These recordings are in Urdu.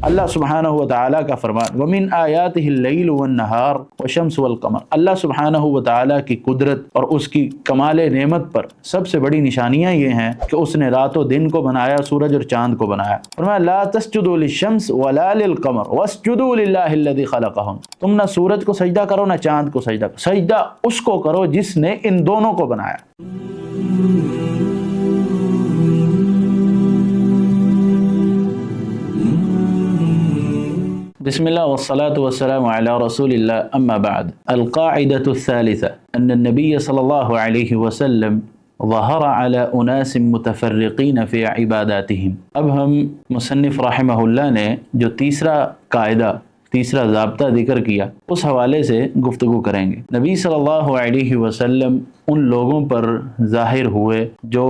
اللہ سبحانہ و تعالیٰ کا فرمان وَمِنْ آیَاتِهِ اللَّيْلُ وَالنَّهَارُ وَالشَّمْسُ وَالْقَمَرُ، اللہ سبحانہ و تعالیٰ کی قدرت اور اس کی کمال نعمت پر سب سے بڑی نشانیاں یہ ہیں کہ اس نے رات و دن کو بنایا، سورج اور چاند کو بنایا۔ فرمایا لا تسجدوا للشمس ولا للقمر واسجدوا للہ الذی خلقہم، تم نہ سورج کو سجدہ کرو نہ چاند کو سجدہ کرو، سجدہ اس کو کرو جس نے ان دونوں کو بنایا۔ بسم اللہ والصلاة والسلام علی رسول اللہ اما بعد۔ القاعدة الثالثة ان النبی صلی اللہ علیہ وسلم ظہر علی اناس متفرقین فی عباداتہم۔ اب ہم مصنف رحمہ اللہ نے جو تیسرا قاعدہ، تیسرا ضابطہ ذکر کیا، اس حوالے سے گفتگو کریں گے۔ نبی صلی اللہ علیہ وسلم ان لوگوں پر ظاہر ہوئے جو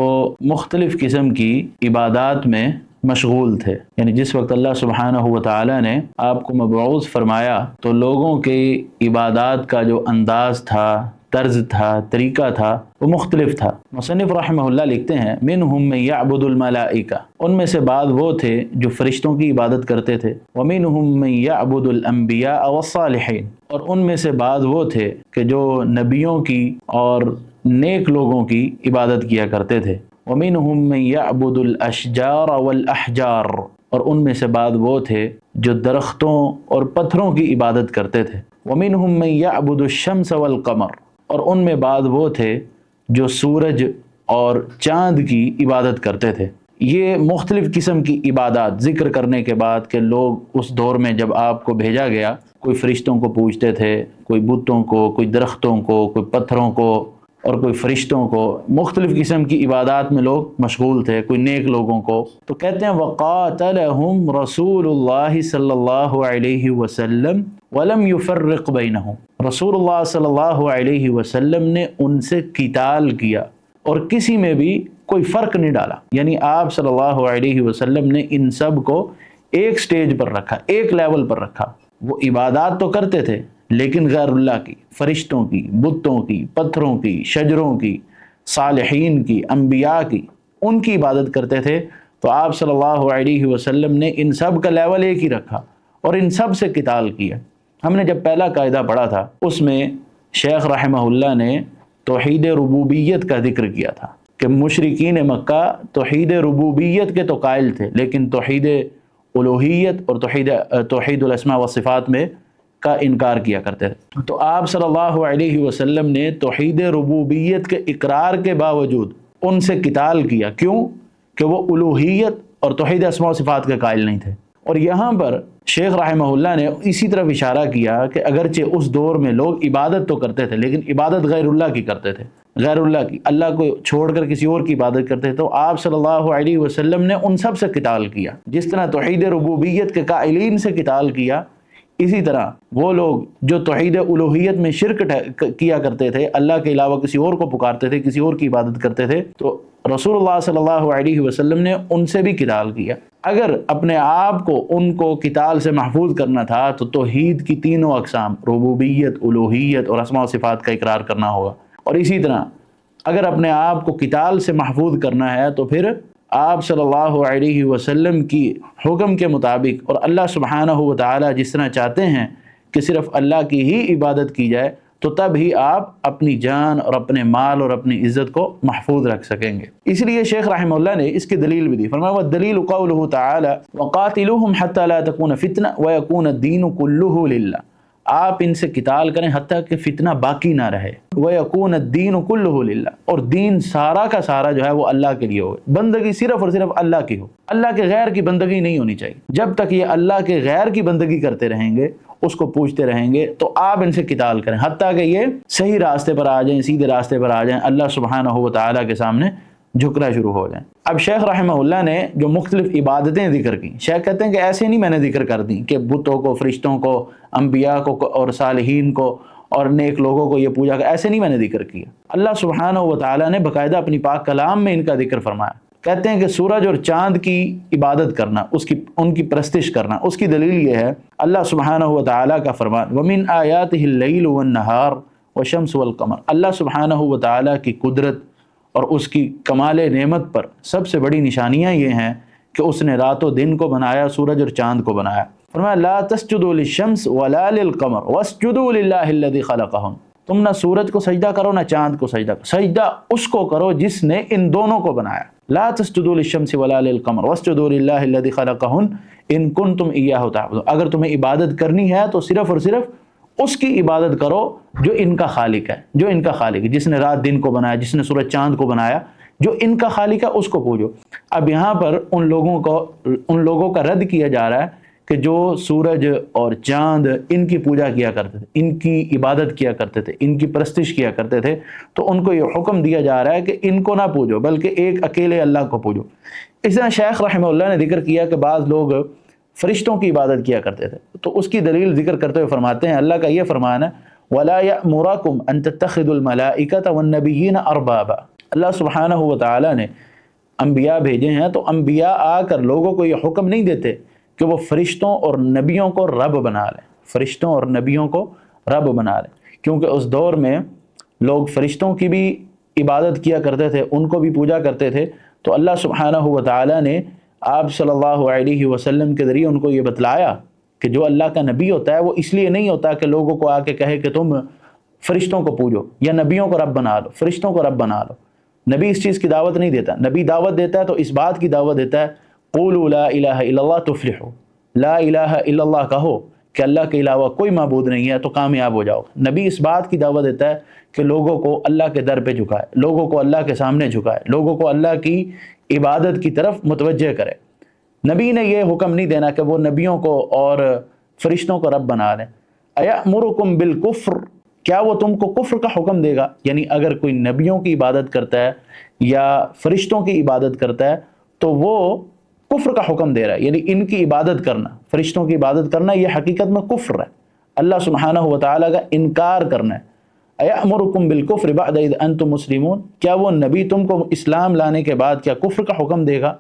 مختلف قسم کی عبادات میں مشغول تھے، یعنی جس وقت اللہ سبحانہ و تعالی نے آپ کو مبعوث فرمایا تو لوگوں کی عبادات کا جو انداز تھا، طرز تھا، طریقہ تھا، وہ مختلف تھا۔ مصنف رحمہ اللہ لکھتے ہیں منہم من یعبد الملائکہ، ان میں سے بعض وہ تھے جو فرشتوں کی عبادت کرتے تھے، ومنہم من یعبد الانبیاء والصالحین، اور ان میں سے بعض وہ تھے کہ جو نبیوں کی اور نیک لوگوں کی عبادت کیا کرتے تھے، وَمِنْهُمْ مَنْ يَعْبُدُ الْأَشْجَارَ وَالْأَحْجَارَ، اور ان میں سے بعض وہ تھے جو درختوں اور پتھروں کی عبادت کرتے تھے، وَمِنْهُمْ مَنْ يَعْبُدُ الشَّمْسَ وَالْقَمَرَ، اور ان میں بعض وہ تھے جو سورج اور چاند کی عبادت کرتے تھے۔ یہ مختلف قسم کی عبادات ذکر کرنے کے بعد کہ لوگ اس دور میں جب آپ کو بھیجا گیا، کوئی فرشتوں کو پوجتے تھے، کوئی بتوں کو، کوئی درختوں کو، کوئی پتھروں کو اور کوئی فرشتوں کو، مختلف قسم کی عبادات میں لوگ مشغول تھے، کوئی نیک لوگوں کو، تو کہتے ہیں وَقَاتَلَهُمْ رَسُولُ اللَّهِ صلی اللہ علیہ وسلم وَلَمْ يُفَرِّقْ بَيْنَهُمْ، رسول اللہ صلی اللہ علیہ وسلم نے ان سے قتال کیا اور کسی میں بھی کوئی فرق نہیں ڈالا، یعنی آپ صلی اللہ علیہ وسلم نے ان سب کو ایک سٹیج پر رکھا، ایک لیول پر رکھا۔ وہ عبادات تو کرتے تھے لیکن غیر اللہ کی، فرشتوں کی، بتوں کی، پتھروں کی، شجروں کی، صالحین کی، انبیاء کی، ان کی عبادت کرتے تھے۔ تو آپ صلی اللہ علیہ وسلم نے ان سب کا لیول ایک ہی رکھا اور ان سب سے قتال کیا۔ ہم نے جب پہلا قاعدہ پڑھا تھا اس میں شیخ رحمہ اللہ نے توحید ربوبیت کا ذکر کیا تھا کہ مشرکین مکہ توحید ربوبیت کے تو قائل تھے لیکن توحید الوہیت اور توحید الاسماء والصفات میں کا انکار کیا کرتے تھے۔ تو آپ صلی اللہ علیہ وسلم نے توحید ربوبیت کے اقرار کے باوجود ان سے قتال کیا، کیوں؟ کہ وہ الوہیت اور توحید اسماء و صفات کے قائل نہیں تھے۔ اور یہاں پر شیخ رحمہ اللہ نے اسی طرف اشارہ کیا کہ اگرچہ اس دور میں لوگ عبادت تو کرتے تھے لیکن عبادت غیر اللہ کی کرتے تھے، غیر اللہ کی، اللہ کو چھوڑ کر کسی اور کی عبادت کرتے تھے۔ تو آپ صلی اللہ علیہ وسلم نے ان سب سے قتال کیا، جس طرح توحید ربوبیت کے قائلین سے قتال کیا، اسی طرح وہ لوگ جو توحید الوہیت میں شرک کیا کرتے تھے، اللہ کے علاوہ کسی اور کو پکارتے تھے، کسی اور کی عبادت کرتے تھے، تو رسول اللہ صلی اللہ علیہ وسلم نے ان سے بھی قتال کیا۔ اگر اپنے آپ کو ان کو قتال سے محفوظ کرنا تھا تو توحید کی تینوں اقسام، ربوبیت، الوہیت اور اسماء و صفات کا اقرار کرنا ہوگا۔ اور اسی طرح اگر اپنے آپ کو قتال سے محفوظ کرنا ہے تو پھر آپ صلی اللہ علیہ وسلم کی حکم کے مطابق اور اللہ سبحانہ و تعالی جس طرح چاہتے ہیں کہ صرف اللہ کی ہی عبادت کی جائے، تو تب ہی آپ اپنی جان اور اپنے مال اور اپنی عزت کو محفوظ رکھ سکیں گے۔ اس لیے شیخ رحمہ اللہ نے اس کی دلیل بھی دی، فرمایا والدلیل قولہ تعالی وقاتلوہم حتی لا تکون فتنہ ویکون الدین کلہ للہ، آپ ان سے قتال کریں حتیٰ کہ فتنہ باقی نہ رہے، وَيَكُونَ الدِّينُ كُلُّهُ لِلَّهِ، اور دین سارا کا سارا جو ہے وہ اللہ کے لیے ہو، بندگی صرف اور صرف اللہ کی ہو، اللہ کے غیر کی بندگی نہیں ہونی چاہیے۔ جب تک یہ اللہ کے غیر کی بندگی کرتے رہیں گے، اس کو پوچھتے رہیں گے، تو آپ ان سے قتال کریں حتیٰ کہ یہ صحیح راستے پر آ جائیں، سیدھے راستے پر آ جائیں، اللہ سبحانہ و تعالیٰ کے سامنے جھکنا شروع ہو جائیں۔ اب شیخ رحمہ اللہ نے جو مختلف عبادتیں ذکر کی، شیخ کہتے ہیں کہ ایسے نہیں میں نے ذکر کر دی کہ بتوں کو، فرشتوں کو، انبیاء کو اور صالحین کو اور نیک لوگوں کو یہ پوجا کر، ایسے نہیں میں نے ذکر کیا۔ اللہ سبحانہ و تعالیٰ نے باقاعدہ اپنی پاک کلام میں ان کا ذکر فرمایا۔ کہتے ہیں کہ سورج اور چاند کی عبادت کرنا، ان کی پرستش کرنا، اس کی دلیل یہ ہے اللہ سبحانہ و تعالیٰ کا فرمان وَمِنْ آیَاتِهِ اللَّيْلُ وَالنَّهَارُ وَالشَّمْسُ وَالْقَمَرُ، اللہ سبحانہ و تعالیٰ کی قدرت اور اس کی کمال نعمت پر سب سے بڑی نشانیاں یہ ہیں کہ اس نے رات و دن کو بنایا، سورج اور چاند کو بنایا۔ فرمایا لا تسجدوا للشمس ولا للقمر واسجدوا للہ الذی خلقہن، تم نہ سورج کو سجدہ کرو نہ چاند کو سجدہ کرو، سجدہ اس کو کرو جس نے ان دونوں کو بنایا۔ لا تسجدوا للشمس ولا للقمر واسجدوا للہ الذی خلقہن ان کنتم ایاہ تعبدون، اگر تمہیں عبادت کرنی ہے تو صرف اور صرف اس کی عبادت کرو جو ان کا خالق ہے، جو ان کا خالق ہے، جس نے رات دن کو بنایا، جس نے سورج چاند کو بنایا، جو ان کا خالق ہے اس کو پوجو۔ اب یہاں پر ان لوگوں کا رد کیا جا رہا ہے کہ جو سورج اور چاند ان کی پوجا کیا کرتے تھے، ان کی عبادت کیا کرتے تھے، ان کی پرستش کیا کرتے تھے، تو ان کو یہ حکم دیا جا رہا ہے کہ ان کو نہ پوجو بلکہ ایک اکیلے اللہ کو پوجو۔ اس طرح شیخ رحمہ اللہ نے ذکر کیا کہ بعض لوگ فرشتوں کی عبادت کیا کرتے تھے، تو اس کی دلیل ذکر کرتے ہوئے فرماتے ہیں اللہ کا یہ فرمان ہے وَلَا يَأْمُرَكُمْ أَن تَتَّخِذُوا الْمَلَائِكَةَ وَالنَّبِيِّينَ أَرْبَابًا، اللہ سبحانہ و تعالیٰ نے انبیاء بھیجے ہیں تو انبیاء آ کر لوگوں کو یہ حکم نہیں دیتے کہ وہ فرشتوں اور نبیوں کو رب بنا لیں، فرشتوں اور نبیوں کو رب بنا لیں، کیونکہ اس دور میں لوگ فرشتوں کی بھی عبادت کیا کرتے تھے، ان کو بھی پوجا کرتے تھے۔ تو اللہ سبحانہ و تعالیٰ نے آپ صلی اللہ علیہ وسلم کے ذریعے ان کو یہ بتلایا کہ جو اللہ کا نبی ہوتا ہے وہ اس لیے نہیں ہوتا کہ لوگوں کو آ کے کہے کہ تم فرشتوں کو پوجو یا نبیوں کو رب بنا لو، فرشتوں کو رب بنا لو۔ نبی اس چیز کی دعوت نہیں دیتا، نبی دعوت دیتا ہے تو اس بات کی دعوت دیتا ہے قولوا لا الہ الا اللہ تفلحوا، لا الہ الا اللہ کہو کہ اللہ کے علاوہ کوئی معبود نہیں ہے تو کامیاب ہو جاؤ۔ نبی اس بات کی دعوت دیتا ہے کہ لوگوں کو اللہ کے در پہ جھکائے، لوگوں کو اللہ کے سامنے جھکائے، لوگوں کو اللہ کی عبادت کی طرف متوجہ کرے۔ نبی نے یہ حکم نہیں دینا کہ وہ نبیوں کو اور فرشتوں کو رب بنا لیں۔ ایامرکم بالکفر، کیا وہ تم کو کفر کا حکم دے گا؟ یعنی اگر کوئی نبیوں کی عبادت کرتا ہے یا فرشتوں کی عبادت کرتا ہے تو وہ کفر کا حکم دے رہا ہے، یعنی ان کی عبادت کرنا، فرشتوں کی عبادت کرنا یہ حقیقت میں کفر ہے، اللہ سبحانہ و تعالیٰ کا انکار کرنا ہے۔ ایامرکم بالکفر بعد اذ انتم مسلمون، کیا وہ نبی تم کو اسلام لانے کے بعد کیا کفر کا حکم دے گا؟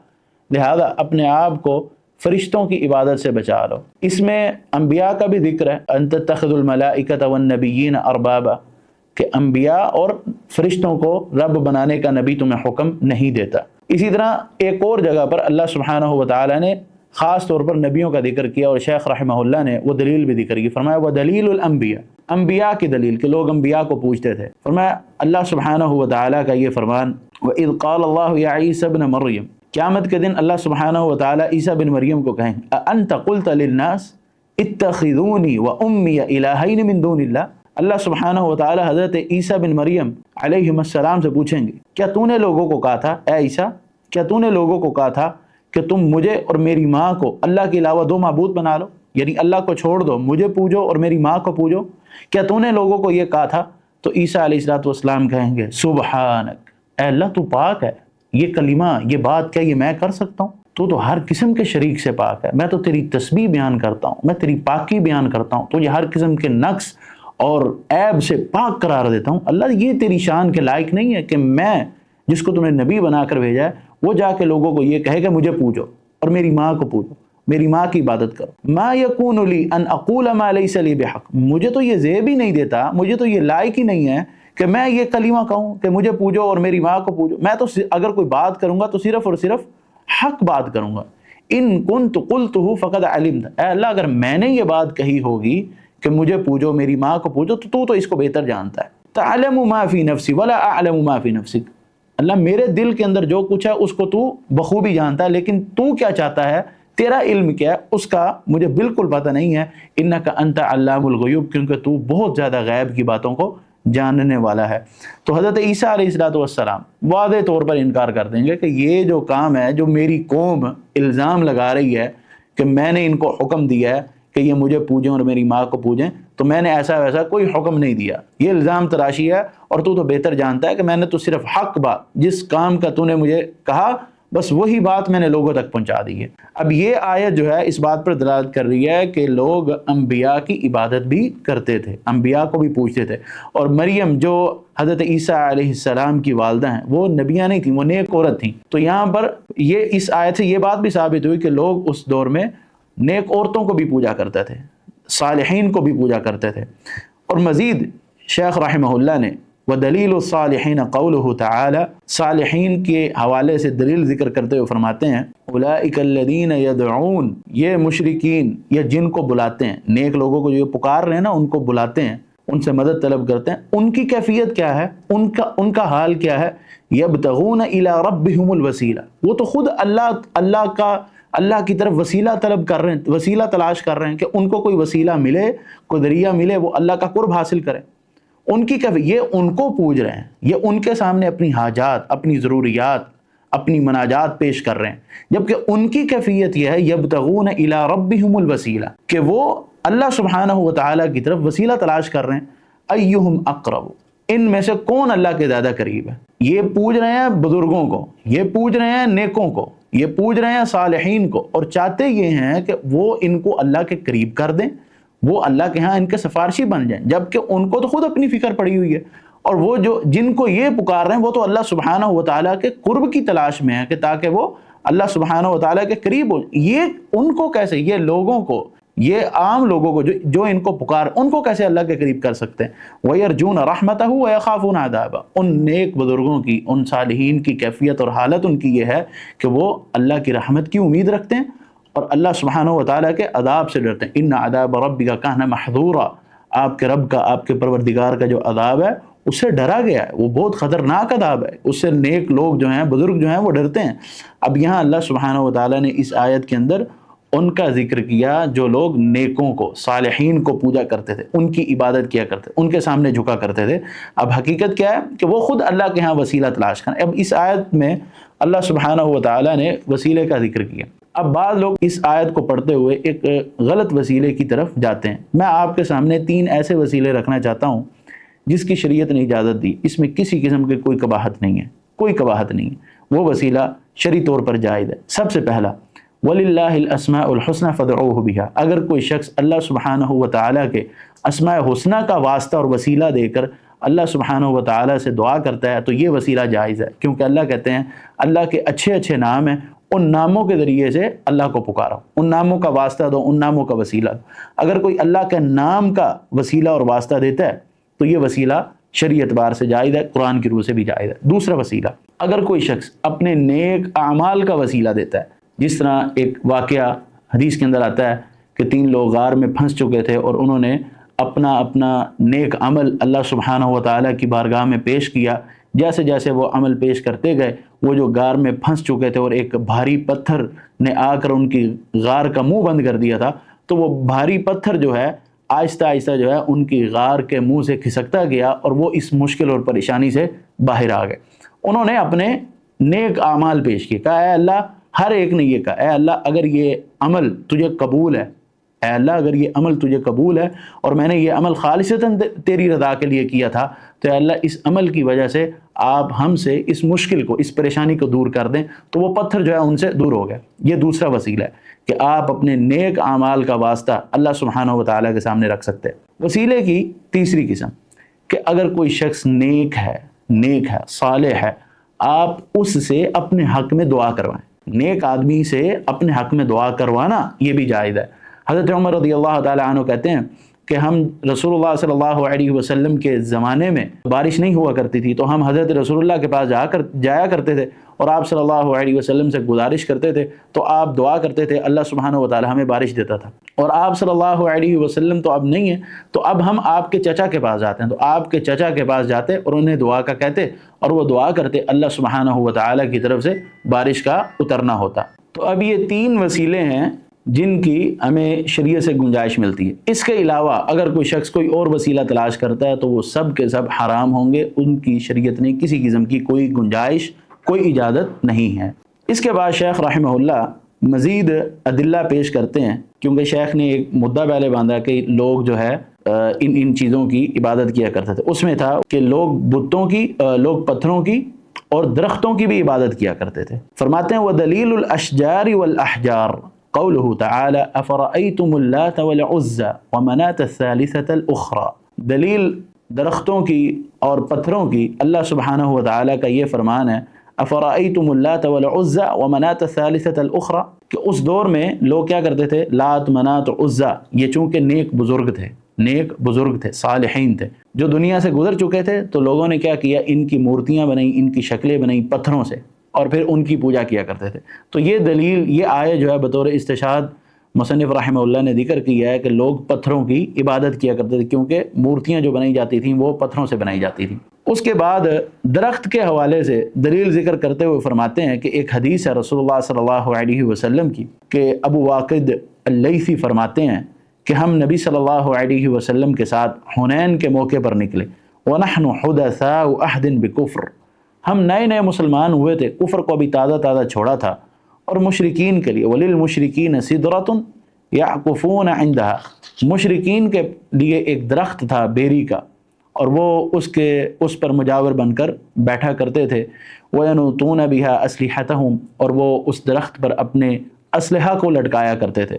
لہذا اپنے آپ کو فرشتوں کی عبادت سے بچا لو۔ اس میں انبیاء کا بھی ذکر ہے ان تتخذوا الملائکۃ والنبیین اربابا، کہ انبیاء اور فرشتوں کو رب بنانے کا نبی تمہیں حکم نہیں دیتا۔ اسی طرح ایک اور جگہ پر اللہ سبحانہ و تعالیٰ نے خاص طور پر نبیوں کا ذکر کیا اور شیخ رحمہ اللہ نے وہ دلیل بھی ذکر کی، فرمایا وَدَلِيلُ الْأَنْبِيَاء، انبیاء کی دلیل کہ لوگ انبیاء کو پوچھتے تھے۔ فرمایا اللہ سبحانہ و تعالیٰ کا یہ فرمان وَإِذْ قَالَ اللَّهُ يَا عِيسَى ابْنَ مَرْيَمَ، قیامت کے دن اللہ سبحانہ و تعالیٰ عیسیٰ بن مریم کو کہیں أَأَنْتَ قُلْتَ لِلنَّاسِ اتَّخِذُونِي وَأُمِّيَ إِلَٰهَيْنِ مِن دُونِ اللَّهِ، اللہ سبحانہ و تعالیٰ حضرت عیسیٰ بن مریم علیہ السلام سے پوچھیں گے کیا تو نے لوگوں کو کہا تھا، اے عیسیٰ کیا تو نے لوگوں کو کہا تھا کہ تم مجھے اور میری ماں کو اللہ کے علاوہ دو معبود بنا لو، یعنی اللہ کو چھوڑ دو، مجھے پوجو اور میری ماں کو پوجو، کیا تو نے لوگوں کو یہ کہا تھا؟ تو عیسیٰ علیہ السلام کہیں گے سبحانک، اے اللہ تو پاک ہے، یہ کلمہ یہ بات کیا یہ میں کر سکتا ہوں؟ تو ہر قسم کے شریک سے پاک ہے، میں تو تیری تسبیح بیان کرتا ہوں، میں تیری پاکی بیان کرتا ہوں، تجھے ہر قسم کے نقص اور عیب سے پاک قرار دیتا ہوں۔ اللہ یہ تیری شان کے لائق نہیں ہے کہ میں جس کو تم نے نبی بنا کر بھیجا ہے وہ جا کے لوگوں کو یہ کہے کہ مجھے پوجو اور میری ماں کو پوجو، میری ماں کی عبادت کرو۔ ما یکون لی ان اقول ما لیس لی بحق، مجھے تو یہ زیب ہی نہیں دیتا، مجھے تو یہ لائق ہی نہیں ہے کہ میں یہ کلمہ کہوں کہ مجھے پوجو اور میری ماں کو پوجو۔ میں تو اگر کوئی بات کروں گا تو صرف اور صرف حق بات کروں گا۔ ان کنت قلتہ فقد علمت، اے اللہ اگر میں نے یہ بات کہی ہوگی کہ مجھے پوجو میری ماں کو پوجو تو اس کو بہتر جانتا ہے۔ تعلم ما فی نفسی ولا اعلم ما فی نفسک، اللہ میرے دل کے اندر جو کچھ ہے اس کو تو بخوبی جانتا ہے، لیکن تو کیا چاہتا ہے، تیرا علم کیا ہے اس کا مجھے بالکل پتہ نہیں ہے۔ انک انت علام الغیوب، کیونکہ تو بہت زیادہ غیب کی باتوں کو جاننے والا ہے۔ تو حضرت عیسیٰ علیہ السلام واضح طور پر انکار کر دیں گے کہ یہ جو کام ہے، جو میری قوم الزام لگا رہی ہے کہ میں نے ان کو حکم دیا ہے کہ یہ مجھے پوجیں اور میری ماں کو پوجیں، تو میں نے ایسا ویسا کوئی حکم نہیں دیا، یہ الزام تراشی ہے، اور تو بہتر جانتا ہے کہ میں نے تو صرف حق بات، جس کام کا تو نے مجھے کہا بس وہی بات میں نے لوگوں تک پہنچا دی ہے۔ اب یہ آیت جو ہے اس بات پر دلالت کر رہی ہے کہ لوگ انبیاء کی عبادت بھی کرتے تھے، انبیاء کو بھی پوچھتے تھے، اور مریم جو حضرت عیسیٰ علیہ السلام کی والدہ ہیں وہ نبیہ نہیں تھیں، وہ نیک عورت تھیں۔ تو یہاں پر یہ اس آیت سے یہ بات بھی ثابت ہوئی کہ لوگ اس دور میں نیک عورتوں کو بھی پوجا کرتے تھے، صالحین کو بھی پوجا کرتے تھے۔ اور مزید شیخ رحمہ اللہ نے ودلیل الصالحین قولہ تعالی، صالحین کے حوالے سے دلیل ذکر کرتے ہوئے فرماتے ہیں اولئک الذین یدعون، یہ مشرکین یا جن کو بلاتے ہیں، نیک لوگوں کو جو پکار رہے ہیں نا، ان کو بلاتے ہیں، ان سے مدد طلب کرتے ہیں، ان کی کیفیت کیا ہے، ان کا حال کیا ہے؟ یبتغون الی ربہم الوسیلہ، وہ تو خود اللہ کی طرف وسیلہ طلب کر رہے ہیں، وسیلہ تلاش کر رہے ہیں کہ ان کو کوئی وسیلہ ملے، کوئی ذریعہ ملے، وہ اللہ کا قرب حاصل کریں۔ ان کی یہ ان کو پوج رہے ہیں، یہ ان کے سامنے اپنی حاجات، اپنی ضروریات، اپنی مناجات پیش کر رہے ہیں، جبکہ ان کی کیفیت یہ ہے یبتغون الی ربہم الوسیلہ، کہ وہ اللہ سبحانہ و تعالیٰ کی طرف وسیلہ تلاش کر رہے ہیں، ایہم اقرب، ان میں سے کون اللہ کے زیادہ قریب ہے۔ یہ پوج رہے ہیں بزرگوں کو، یہ پوج رہے ہیں نیکوں کو، یہ پوج رہے ہیں صالحین کو، اور چاہتے یہ ہیں کہ وہ ان کو اللہ کے قریب کر دیں، وہ اللہ کے ہاں ان کے سفارشی بن جائیں، جبکہ ان کو تو خود اپنی فکر پڑی ہوئی ہے، اور وہ جن کو یہ پکار رہے ہیں وہ تو اللہ سبحانہ و تعالیٰ کے قرب کی تلاش میں ہے، کہ تاکہ وہ اللہ سبحانہ و تعالیٰ کے قریب ہو۔ یہ ان کو کیسے، یہ لوگوں کو، یہ عام لوگوں کو جو ان کو پکار، ان کو کیسے اللہ کے قریب کر سکتے ہیں؟ وَيَرْجُونَ رَحْمَتَهُ وَيَخَافُونَ عَذَابَهُ، ان نیک بزرگوں کی، ان صالحین کی کیفیت اور حالت ان کی یہ ہے کہ وہ اللہ کی رحمت کی امید رکھتے ہیں اور اللہ سبحانہ و تعالیٰ کے عذاب سے ڈرتے ہیں۔ إِنَّ عَذَابَ رَبِّكَ كَانَ مَحْذُورًا، آپ کے رب کا، آپ کے پروردگار کا جو عذاب ہے اس سے ڈرا گیا ہے، وہ بہت خطرناک عذاب ہے، اس سے نیک لوگ جو ہیں، بزرگ جو ہیں، وہ ڈرتے ہیں۔ اب یہاں اللہ سبحانہ و تعالیٰ نے اس آیت کے اندر ان کا ذکر کیا جو لوگ نیکوں کو، صالحین کو پوجا کرتے تھے، ان کی عبادت کیا کرتے تھے، ان کے سامنے جھکا کرتے تھے۔ اب حقیقت کیا ہے کہ وہ خود اللہ کے ہاں وسیلہ تلاش کریں۔ اب اس آیت میں اللہ سبحانہ و تعالیٰ نے وسیلے کا ذکر کیا۔ اب بعض لوگ اس آیت کو پڑھتے ہوئے ایک غلط وسیلے کی طرف جاتے ہیں۔ میں آپ کے سامنے 3 ایسے وسیلے رکھنا چاہتا ہوں جس کی شریعت نے اجازت دی، اس میں کسی قسم کی کوئی قباحت نہیں ہے، کوئی قباحت نہیں ہے، وہ وسیلہ شرعی طور پر جائز ہے۔ سب سے پہلا، وَلِلَّهِ الْأَسْمَاءُ الْحُسْنَى فَادْعُوهُ بِهَا، اگر کوئی شخص اللہ سبحانہ و تعالیٰ کے اسماء حسنہ کا واسطہ اور وسیلہ دے کر اللہ سبحانہ و تعالیٰ سے دعا کرتا ہے تو یہ وسیلہ جائز ہے، کیونکہ اللہ کہتے ہیں اللہ کے اچھے اچھے نام ہیں، ان ناموں کے ذریعے سے اللہ کو پکارو، ان ناموں کا واسطہ دو، ان ناموں کا وسیلہ دو۔ اگر کوئی اللہ کے نام کا وسیلہ اور واسطہ دیتا ہے تو یہ وسیلہ شرعی اعتبار سے جائز ہے، قرآن کی روح سے بھی جائز ہے۔ دوسرا وسیلہ، اگر کوئی شخص اپنے نیک اعمال کا وسیلہ دیتا ہے، جس طرح ایک واقعہ حدیث کے اندر آتا ہے کہ 3 لوگ غار میں پھنس چکے تھے اور انہوں نے اپنا نیک عمل اللہ سبحانہ و تعالیٰ کی بارگاہ میں پیش کیا، جیسے جیسے وہ عمل پیش کرتے گئے، وہ جو غار میں پھنس چکے تھے اور ایک بھاری پتھر نے آ کر ان کی غار کا منہ بند کر دیا تھا، تو وہ بھاری پتھر جو ہے آہستہ آہستہ جو ہے ان کی غار کے منہ سے کھسکتا گیا اور وہ اس مشکل اور پریشانی سے باہر آ گئے۔ انہوں نے اپنے نیک اعمال پیش کیے، کہا اے اللہ، ہر ایک نے یہ کہا اے اللہ اگر یہ عمل تجھے قبول ہے، اے اللہ اگر یہ عمل تجھے قبول ہے اور میں نے یہ عمل خالصتاً تیری رضا کے لیے کیا تھا، تو اے اللہ اس عمل کی وجہ سے آپ ہم سے اس مشکل کو، اس پریشانی کو دور کر دیں۔ تو وہ پتھر جو ہے ان سے دور ہو گیا۔ یہ دوسرا وسیلہ ہے کہ آپ اپنے نیک اعمال کا واسطہ اللہ سبحانہ و تعالیٰ کے سامنے رکھ سکتے ہیں۔ وسیلے کی تیسری قسم کہ اگر کوئی شخص نیک ہے، صالح ہے، آپ اس سے اپنے حق میں دعا کروائیں۔ نیک آدمی سے اپنے حق میں دعا کروانا یہ بھی جائز ہے۔ حضرت عمر رضی اللہ تعالیٰ عنہ کہتے ہیں کہ ہم رسول اللہ صلی اللہ علیہ وسلم کے زمانے میں بارش نہیں ہوا کرتی تھی تو ہم حضرت رسول اللہ کے پاس جایا کرتے تھے اور آپ صلی اللہ علیہ وسلم سے گزارش کرتے تھے تو آپ دعا کرتے تھے، اللہ سبحانہ و تعالیٰ ہمیں بارش دیتا تھا۔ اور آپ صلی اللہ علیہ وسلم تو اب نہیں ہیں، تو اب ہم آپ کے چچا کے پاس جاتے ہیں، تو آپ کے چچا کے پاس جاتے اور انہیں دعا کا کہتے اور وہ دعا کرتے، اللہ سبحانہ و تعالیٰ کی طرف سے بارش کا اترنا ہوتا۔ تو اب یہ 3 وسیلے ہیں جن کی ہمیں شریعت سے گنجائش ملتی ہے۔ اس کے علاوہ اگر کوئی شخص کوئی اور وسیلہ تلاش کرتا ہے تو وہ سب کے سب حرام ہوں گے، ان کی شریعت نے کسی قسم کی کوئی گنجائش، کوئی اجازت نہیں ہے۔ اس کے بعد شیخ رحمہ اللہ مزید ادلہ پیش کرتے ہیں، کیونکہ شیخ نے ایک مدعا پہلے باندھا کہ لوگ جو ہے ان چیزوں کی عبادت کیا کرتے تھے۔ اس میں تھا کہ لوگ بتوں کی، لوگ پتھروں کی اور درختوں کی بھی عبادت کیا کرتے تھے۔ فرماتے ہیں وَدَلِيلُ الْأَشْجَارِ وَالْأَحْجَارِ قولہ تعالی افرأیتم اللات والعزى ومناة الثالثة الأخرى، دلیل درختوں کی اور پتھروں کی اللہ سبحانہ و تعالی کا یہ فرمان ہے افرأیتم اللات والعزى ومناة الثالثة الأخرى، کہ اس دور میں لوگ کیا کرتے تھے، لات، منات اور عزا، یہ چونکہ نیک بزرگ تھے، نیک بزرگ تھے، صالحین تھے جو دنیا سے گزر چکے تھے، تو لوگوں نے کیا کیا، ان کی مورتیاں بنائیں، ان کی شکلیں بنائیں پتھروں سے، اور پھر ان کی پوجا کیا کرتے تھے۔ تو یہ دلیل، یہ آیت جو ہے بطور استشہاد مصنف رحمہ اللہ نے ذکر کیا ہے کہ لوگ پتھروں کی عبادت کیا کرتے تھے، کیونکہ مورتیاں جو بنائی جاتی تھیں وہ پتھروں سے بنائی جاتی تھیں۔ اس کے بعد درخت کے حوالے سے دلیل ذکر کرتے ہوئے فرماتے ہیں کہ ایک حدیث ہے رسول اللہ صلی اللہ علیہ وسلم کی، کہ ابو واقد اللیثی فرماتے ہیں کہ ہم نبی صلی اللہ علیہ وسلم کے ساتھ حنین کے موقع پر نکلے، وَنَحْنُ حُدَثَاءُ عَهْدٍ بِكُفْرٍ، ہم نئے نئے مسلمان ہوئے تھے، کفر کو ابھی تازہ تازہ چھوڑا تھا، اور مشرکین کے لیے وَلِلْمُشْرِكِينَ سِدْرَةٌ يَعْكُفُونَ عِنْدَهَا، مشرکین کے لیے ایک درخت تھا بیری کا، اور وہ اس پر مجاور بن کر بیٹھا کرتے تھے، وَيَنُوتُونَ بِهَا أَسْلِحَتَهُمْ، اور وہ اس درخت پر اپنے اسلحہ کو لٹکایا کرتے تھے،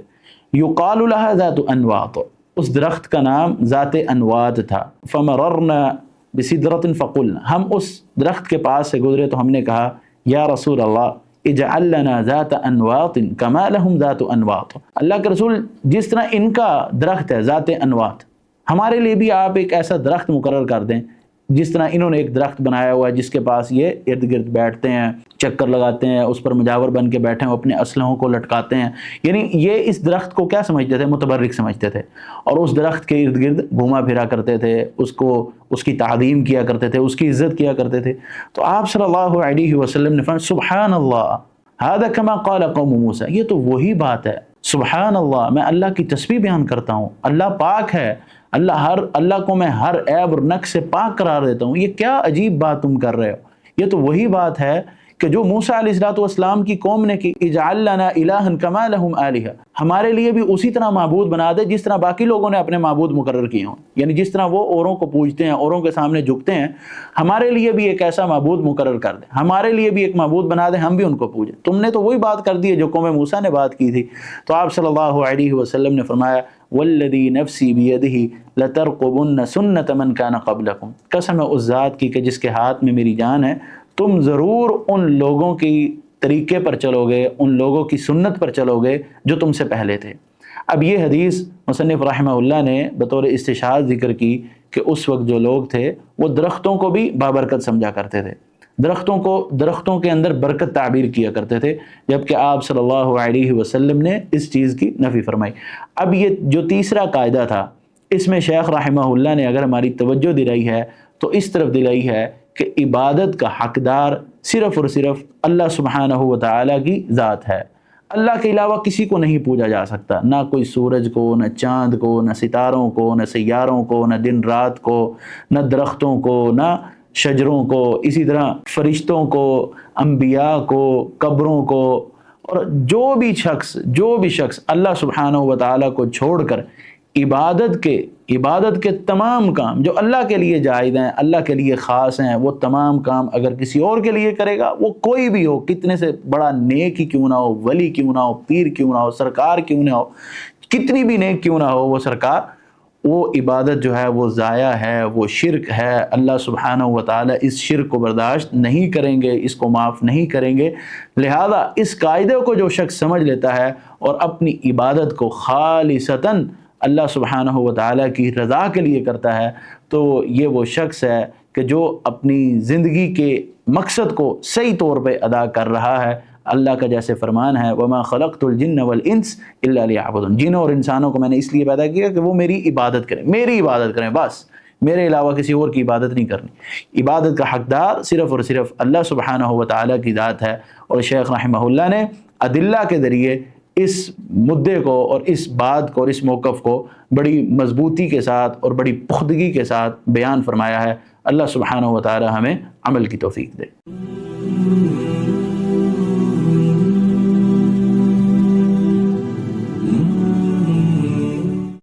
يُقَالُ لَهَا ذَاتُ أَنْوَاطٍ، اس درخت کا نام ذات انوات تھا، فَمَرَرْنَا بِسِدْرَةٍ فَقُلْنَا، ہم اس درخت کے پاس سے گزرے تو ہم نے کہا یا رسول اللہ اجعل لنا ذات انواط کما لهم ذات انواط، اللہ کے رسول جس طرح ان کا درخت ہے ذات انواط، ہمارے لیے بھی آپ ایک ایسا درخت مقرر کر دیں جس طرح انہوں نے ایک درخت بنایا ہوا ہے جس کے پاس یہ ارد گرد بیٹھتے ہیں، چکر لگاتے ہیں، اس پر مجاور بن کے بیٹھے ہیں، اپنے اسلحوں کو لٹکاتے ہیں، یعنی یہ اس درخت کو کیا سمجھتے تھے، متبرک سمجھتے تھے، اور اس درخت کے ارد گرد گھوما پھرا کرتے تھے، اس کی تعظیم کیا کرتے تھے، اس کی عزت کیا کرتے تھے۔ تو آپ صلی اللہ علیہ وسلم نے فرمایا سبحان اللہ ھذا کما قال قوم موسیٰ، یہ تو وہی بات ہے، سبحان اللہ، میں اللہ کی تسبیح بیان کرتا ہوں، اللہ پاک ہے، اللہ کو میں ہر عیب اور نقص سے پاک قرار دیتا ہوں، یہ کیا عجیب بات تم کر رہے ہو، یہ تو وہی بات ہے کہ جو موسیٰ علیہ السلام کی قوم نے کی، اجعل لنا الہا کما لہم آلہہ، ہمارے لیے بھی اسی طرح معبود بنا دے جس طرح باقی لوگوں نے اپنے معبود مقرر کیے ہوں، یعنی جس طرح وہ اوروں کو پوجتے ہیں، اوروں کے سامنے جھکتے ہیں، ہمارے لیے بھی ایک ایسا معبود مقرر کر دے، ہمارے لیے بھی ایک معبود بنا دے، ہم بھی ان کو پوجیں۔ تم نے تو وہی بات کر دی ہے جو قوم موسیٰ نے بات کی تھی۔ تو آپ صلی اللہ علیہ وسلم نے فرمایا والذی نفسی بیدہ لترقبن سنت من کان قبلکم، قسم ہے اس ذات کی کہ جس کے ہاتھ میں میری جان ہے، تم ضرور ان لوگوں کی طریقے پر چلو گے، ان لوگوں کی سنت پر چلو گے جو تم سے پہلے تھے۔ اب یہ حدیث مصنف رحمہ اللہ نے بطور استشہاد ذکر کی کہ اس وقت جو لوگ تھے وہ درختوں کو بھی بابرکت سمجھا کرتے تھے، درختوں کے اندر برکت تعبیر کیا کرتے تھے، جبکہ آپ صلی اللہ علیہ وسلم نے اس چیز کی نفی فرمائی۔ اب یہ جو تیسرا قاعدہ تھا، اس میں شیخ رحمہ اللہ نے اگر ہماری توجہ دلائی ہے تو اس طرف دلائی ہے کہ عبادت کا حقدار صرف اور صرف اللہ سبحانہ و تعالیٰ کی ذات ہے، اللہ کے علاوہ کسی کو نہیں پوجا جا سکتا، نہ کوئی سورج کو، نہ چاند کو، نہ ستاروں کو، نہ سیاروں کو، نہ دن رات کو، نہ درختوں کو، نہ شجروں کو، اسی طرح فرشتوں کو، انبیاء کو، قبروں کو، اور جو بھی شخص اللہ سبحانہ و تعالیٰ کو چھوڑ کر عبادت کے تمام کام جو اللہ کے لیے جائز ہیں، اللہ کے لیے خاص ہیں، وہ تمام کام اگر کسی اور کے لیے کرے گا، وہ کوئی بھی ہو، کتنے سے بڑا نیک ہی کیوں نہ ہو، ولی کیوں نہ ہو، پیر کیوں نہ ہو، سرکار کیوں نہ ہو، کتنی بھی نیک کیوں نہ ہو وہ سرکار، وہ عبادت جو ہے وہ ضائع ہے، وہ شرک ہے، اللہ سبحانہ و تعالیٰ اس شرک کو برداشت نہیں کریں گے، اس کو معاف نہیں کریں گے۔ لہذا اس قاعدے کو جو شخص سمجھ لیتا ہے اور اپنی عبادت کو خالصتاً اللہ سبحانہ و تعالیٰ کی رضا کے لیے کرتا ہے، تو یہ وہ شخص ہے کہ جو اپنی زندگی کے مقصد کو صحیح طور پہ ادا کر رہا ہے۔ اللہ کا جیسے فرمان ہے وَمَا خَلَقْتُ الْجِنَّ وَالْإِنسَ إِلَّا لِيَعْبُدُونِ، جنوں اور انسانوں کو میں نے اس لیے پیدا کیا کہ وہ میری عبادت کریں، بس میرے علاوہ کسی اور کی عبادت نہیں کرنی۔ عبادت کا حقدار صرف اور صرف اللہ سبحانہ و تعالیٰ کی ذات ہے، اور شیخ رحمہ اللہ نے ادلہ کے ذریعے اس مدعے کو اور اس بات کو اور اس موقف کو بڑی مضبوطی کے ساتھ اور بڑی پختگی کے ساتھ بیان فرمایا ہے۔ اللہ سبحانہ و تعالیٰ ہمیں عمل کی توفیق دے۔